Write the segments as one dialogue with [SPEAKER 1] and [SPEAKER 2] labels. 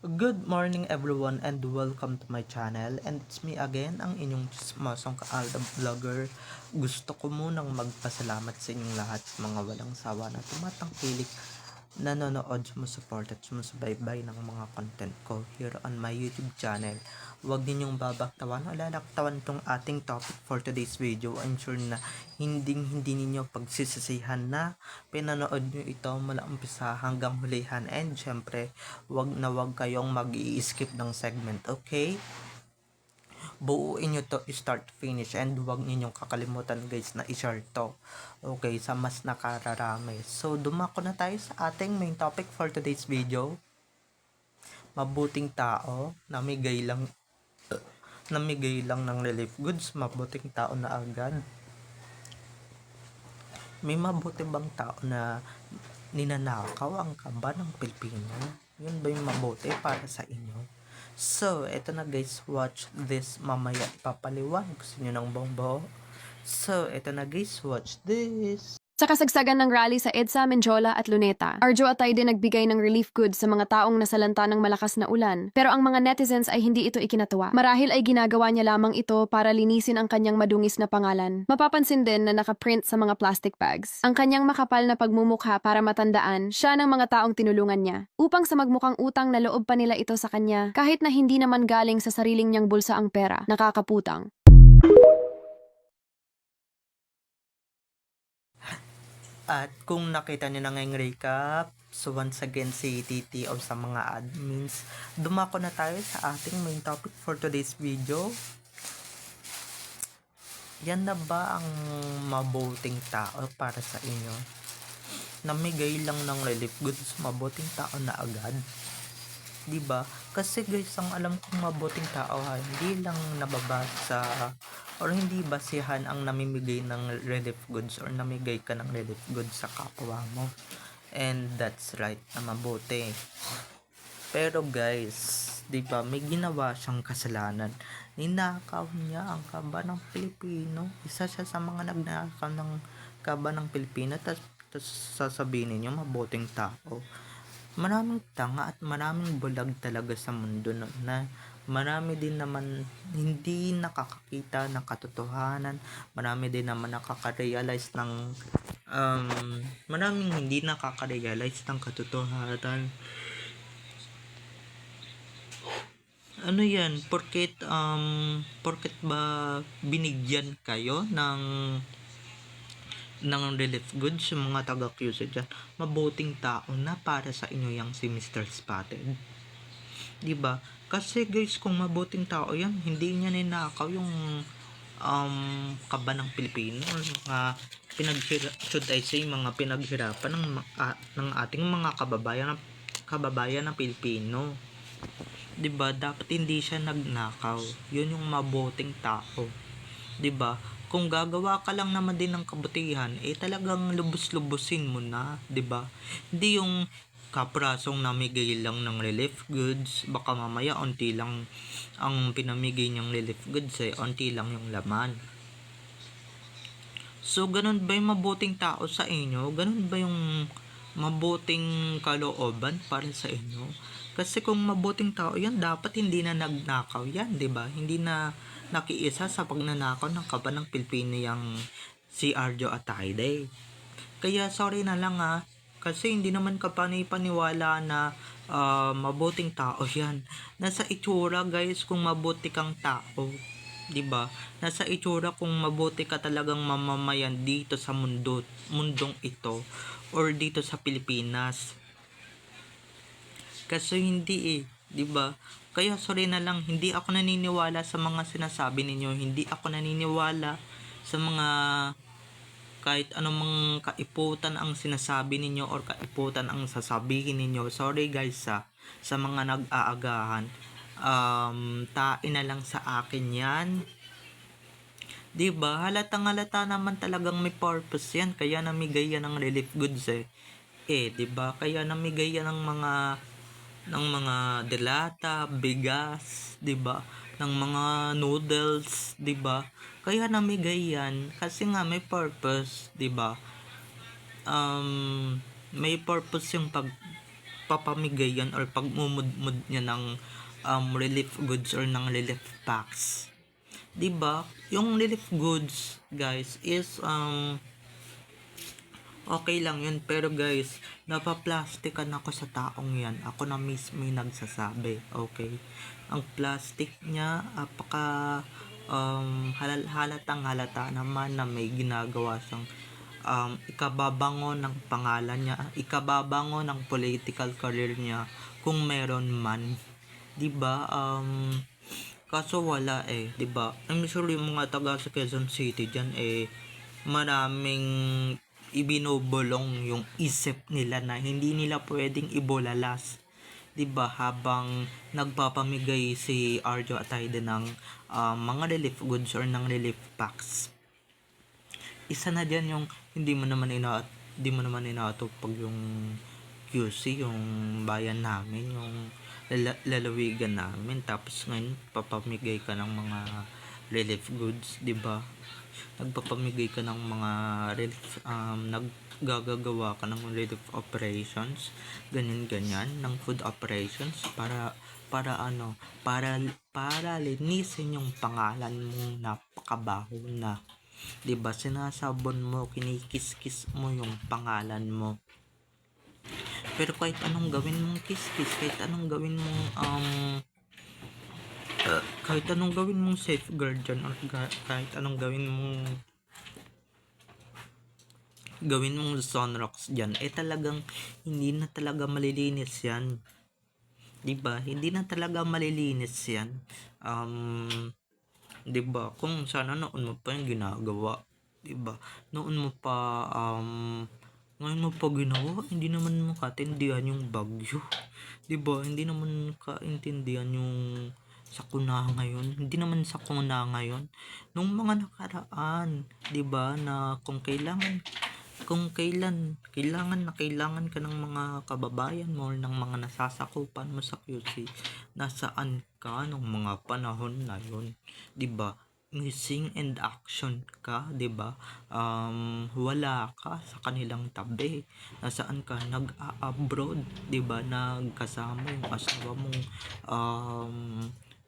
[SPEAKER 1] Good morning everyone and welcome to my channel, and it's me again, ang inyong chismosong ka-Alda vlogger. Gusto ko munang magpasalamat sa inyong lahat sa mga walang sawa na tumatangkilik, nanonood, sumusuport at sumusubaybay ng mga content ko here on my YouTube channel. Huwag ninyong babaktawan o lalaktawan tong ating topic for today's video. I'm sure na hindi ninyo pagsisisihan na pinanood nyo ito mula umpisa hanggang hulihan, and syempre wag kayong mag-i-skip ng segment, okay? Buuin nyo to start to finish, and huwag ninyong kakalimutan guys na i-share to, okay, sa mas nakararami. So dumako na tayo sa ating main topic for today's video. Mabuting tao, namigay lang ng relief goods, mabuting tao na agad. May mabuti bang tao na ninanakaw ang kaba ng Pilipino? Yun ba yung mabuti para sa inyo? So, eto na guys, watch this. Mamaya ipapaliwanag ko sa inyo ng buong. So, eto na guys, watch this.
[SPEAKER 2] Sa kasagsagan ng rally sa EDSA, Menjola at Luneta, Arjo Atay din nagbigay ng relief goods sa mga taong nasalanta ng malakas na ulan. Pero ang mga netizens ay hindi ito ikinatuwa. Marahil ay ginagawa niya lamang ito para linisin ang kanyang madungis na pangalan. Mapapansin din na nakaprint sa mga plastic bags ang kanyang makapal na pagmumukha para matandaan siya ng mga taong tinulungan niya. Upang sa magmukhang utang na loob pa nila ito sa kanya, kahit na hindi naman galing sa sariling niyang bulsa ang pera. Nakakaputang.
[SPEAKER 1] At kung nakita nyo na ngayong recap, so once again si TT o sa mga admins, dumako na tayo sa ating main topic for today's video. Yan na ba ang mabuting tao para sa inyo? Namigay lang ng relief goods, mabuting tao na agad? Diba? Kasi guys, ang alam kong mabuting tao hindi lang nababasa or hindi basihan ang namimigay ng relief goods or namigay ka ng relief goods sa kapwa mo. And that's right, na mabuti. Pero guys, diba, may ginawa siyang kasalanan. Ninakaw niya ang kaba ng Pilipino. Isa siya sa mga nagnakaw ng kaba ng Pilipino. Tapos sasabihin niyo mabuting tao. Maraming tanga at maraming bulag talaga sa mundo na marami din naman hindi nakakakita ng katotohanan, marami din naman nakaka-realize ng maraming hindi nakaka-realize ng katotohanan. Ano yan, porket ba binigyan kayo ng relief goods yung mga taga-QC dyan, mabuting tao na para sa inyo yung si Mr. Spotted, diba? Kasi guys, kung mabuting tao yan, hindi niya ninakaw yung kaba ng Pilipino, mga mga pinaghirapan ng ating mga kababayan ng Pilipino, diba? Dapat hindi siya nagnakaw. Yun yung mabuting tao, diba? Kung gagawa ka lang naman din ng kabutihan, talagang lubos-lubusin mo na, 'di ba? Hindi yung kaprasong namigay lang ng relief goods, baka mamaya onti lang ang pinamigay niyang relief goods, onti lang yung laman. So, ganun ba yung mabuting tao sa inyo? Ganun ba yung mabuting kalooban para sa inyo? Kasi kung mabuting tao yan, dapat hindi na nagnakaw yan, 'di ba? Hindi na nakiisa sa pagnanakaw ng kaba ng Pilipino yung si Arjo Atayde. Kaya sorry na lang kasi hindi naman kapani-paniwala na mabuting tao yan. Nasa itsura guys kung mabuti kang tao, 'di ba? Nasa itsura kung mabuti ka talagang mamamayan dito sa mundong ito or dito sa Pilipinas. Kasi hindi 'di ba? Kaya sorry na lang, hindi ako naniniwala sa mga sinasabi ninyo, hindi ako naniniwala sa mga kahit anong kaiputan ang sinasabi ninyo or kaiputan ang sasabihin ninyo. Sorry guys sa mga nag-aagahan. Tain na lang sa akin yan. 'Di ba? Halatang halata naman talagang may purpose yan. Kaya namigay yan ng relief goods 'di ba? Kaya namigay yan ng mga delata, bigas, 'di ba? Ng mga noodles, 'di ba? Kaya namigay yan kasi nga may purpose, 'di ba? May purpose yung pagpapamigay yan or pagmumudmud niya ng relief goods or ng relief packs. 'Di ba? Yung relief goods, guys, is okay lang yun. Pero guys, napaplastikan ako sa taong yan. Ako na mismo yung nagsasabi. Okay? Ang plastic niya, halatang halata naman na may ginagawa siyang ikababango ng pangalan niya, ikababango ng political career niya kung meron man. 'Di ba? Kaso wala 'di ba? I'm sure yung mga taga sa Quezon City diyan maraming ibinubulong yung isip nila na hindi nila pwedeng ibulalas, 'di ba, habang nagpapamigay si Arjo Atayde ng mga relief goods or ng relief packs. Isa na diyan yung hindi mo naman inaatupag yung QC, yung bayan namin, yung lalawigan namin, tapos ngayon papamigay ka ng mga relief goods, 'di ba? Nagpapamigay ka ng mga relief, naggagawa ka ng relief operations, ganyan ng food operations para para linisin yung pangalan mong napakabaho na, 'di ba? Sinasabon mo, kinikis-kis mo yung pangalan mo. Pero kahit anong gawin mong kiss-kiss, kahit anong gawin mong safeguard dyan, or kahit anong gawin mong sunrocks dyan, talagang hindi na talaga malilinis yan. 'Di ba? Hindi na talaga malilinis yan. 'Di ba? Kung sana noon mo pa yung ginagawa, 'di ba? Noon mo pa ngayon mo pa ginawa, hindi naman mo kaintindihan yung bagyo. 'Di ba? Hindi naman kaintindihan yung sakuna ngayon. Hindi naman sakuna ngayon. Nung mga nakaraan, 'di ba, na kung kailangan ka ng mga kababayan mo or ng mga nasasakupan mo sa QC, nasaan ka nung mga panahon na yun, 'di ba? Missing in action ka, 'di ba? Wala ka sa kanilang tabi. Nasaan ka? Nag-abroad, 'di ba? Nagkasama yung asawa mong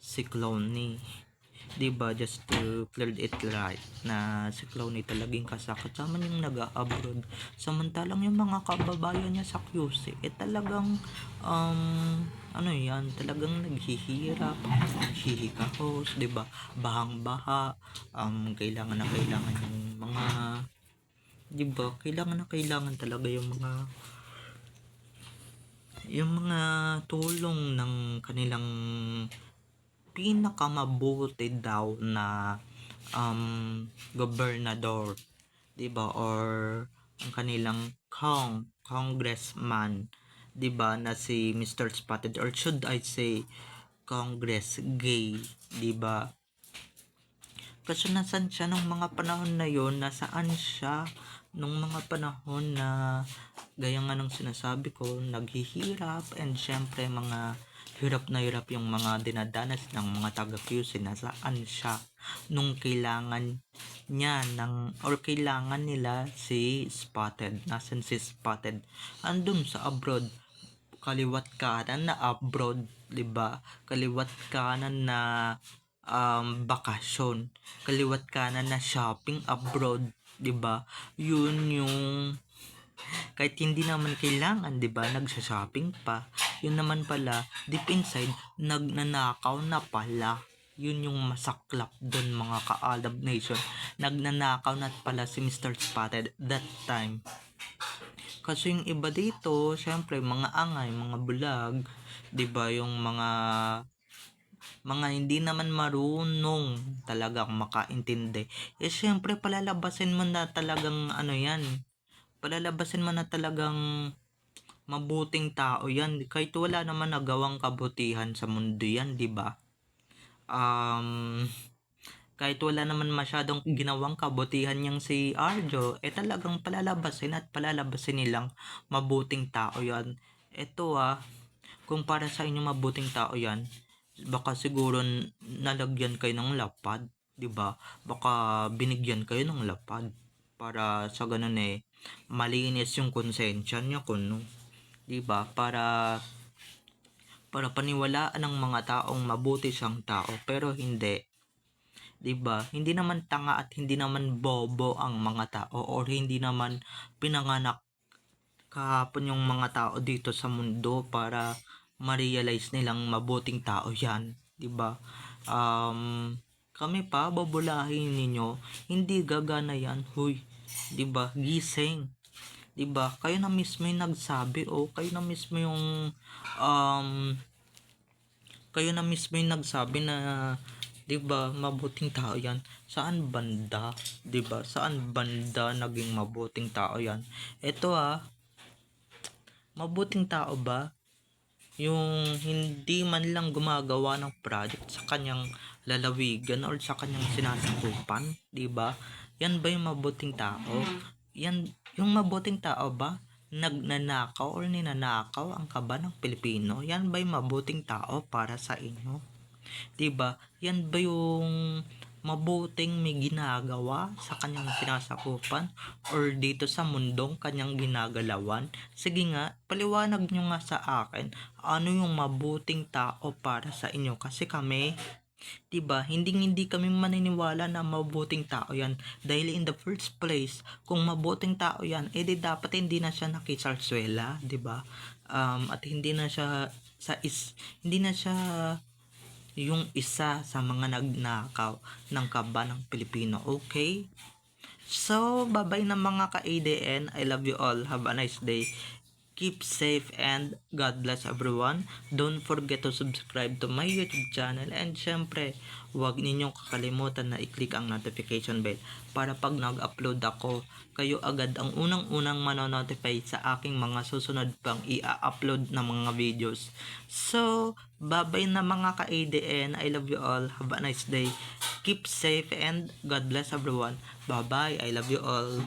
[SPEAKER 1] si Clowny, 'di ba? Just to clear it right na si Clowny talagang kasama yung nag-abroad. Samantalang yung mga kababayan niya sa QC talagang talagang naghihirap, naghihikahos, 'di ba? Bahang-baha, kailangan yung mga, 'di ba? Kailangan talaga yung mga tulong ng kanilang pinakamabuti daw na gobernador, 'di ba, or ang kanilang congressman, 'di ba, na si Mr. Spotted, or should I say Congress Gay, 'di ba? Kasi nasan siya nung mga panahon na yon? Nasaan siya nung mga panahon na gaya nga ng sinasabi ko, naghihirap, and syempre mga hirap na hirap yung mga dinadanas ng mga taga-QC. Nasaan siya nung kailangan niya or kailangan nila si Spotted? Nasan si Spotted? Andun sa abroad, kaliwat kanan na abroad, 'di ba? Kaliwat kanan na bakasyon, kaliwat kanan na shopping abroad, 'di ba? Yun yung kahit hindi naman kailangan, 'di ba, nagsha-shopping pa. Yun naman pala, deep inside, nagnanakaw na pala. Yun yung masaklap doon, mga ka-Alab Nation. Nagnanakaw na pala si Mr. Spotted that time. Kasi yung iba dito, syempre, mga angay, mga bulag, 'di ba, yung mga hindi naman marunong talagang makaintindi. Syempre, palalabasin mo na talagang mabuting tao yan, kahit wala naman nagawang kabutihan sa mundo yan, 'di ba? Kahit wala naman masyadong ginawang kabutihan yang si Arjo, talagang palalabasin nilang mabuting tao yan. Ito kung para sa inyo mabuting tao yan, baka siguro nalagyan kayo ng lapad, 'di ba? Baka binigyan kayo ng lapad para sa ganun malinis yung konsensya niyo, 'di 'di ba? Para paniwalaan ng mga taong mabuti siyang tao, pero hindi. 'Di ba? Hindi naman tanga at hindi naman bobo ang mga tao, or hindi naman pinanganak kahapon yung mga tao dito sa mundo para ma-realize nilang mabuting tao 'yan, 'di ba? Kami pa babulahin ninyo, hindi gagana 'yan. Huy, 'di ba? Gising. 'Di ba? Kayo na mismo yung nagsabi, o kayo na mismo yung um kayo na mismo yung nagsabi na, 'di ba, mabuting tao 'yan. Saan banda, 'di ba? Saan banda naging mabuting tao 'yan? Ito mabuting tao ba yung hindi man lang gumagawa ng project sa kanyang lalawigan or sa kanyang sinasakupan, 'di ba? Yan ba yung mabuting tao? Yan yung mabuting tao ba? Nagnanakaw or ninanakaw ang kaba ng Pilipino? Yan ba yung mabuting tao para sa inyo? 'Di ba? Yan ba yung mabuting may ginagawa sa kanyang sinasakupan or dito sa mundong kanyang ginagalawan? Sige nga, paliwanag nyo nga sa akin, ano yung mabuting tao para sa inyo? Kasi kami, 'di ba, hindi kami maniniwala na mabuting tao 'yan, dahil in the first place, kung mabuting tao 'yan, edi dapat hindi na siya nakisarsuela, 'di ba? At hindi na siya yung isa sa mga nagnakaw ng kaba ng Pilipino. Okay? So, bye-bye na mga ka-ADN. I love you all. Have a nice day. Keep safe and God bless everyone. Don't forget to subscribe to my YouTube channel, and syempre, huwag ninyong kakalimutan na i-click ang notification bell para pag nag-upload ako, kayo agad ang unang-unang manonotify sa aking mga susunod pang i-upload na mga videos. So, bye-bye na mga ka-ADN. I love you all. Have a nice day. Keep safe and God bless everyone. Bye-bye. I love you all.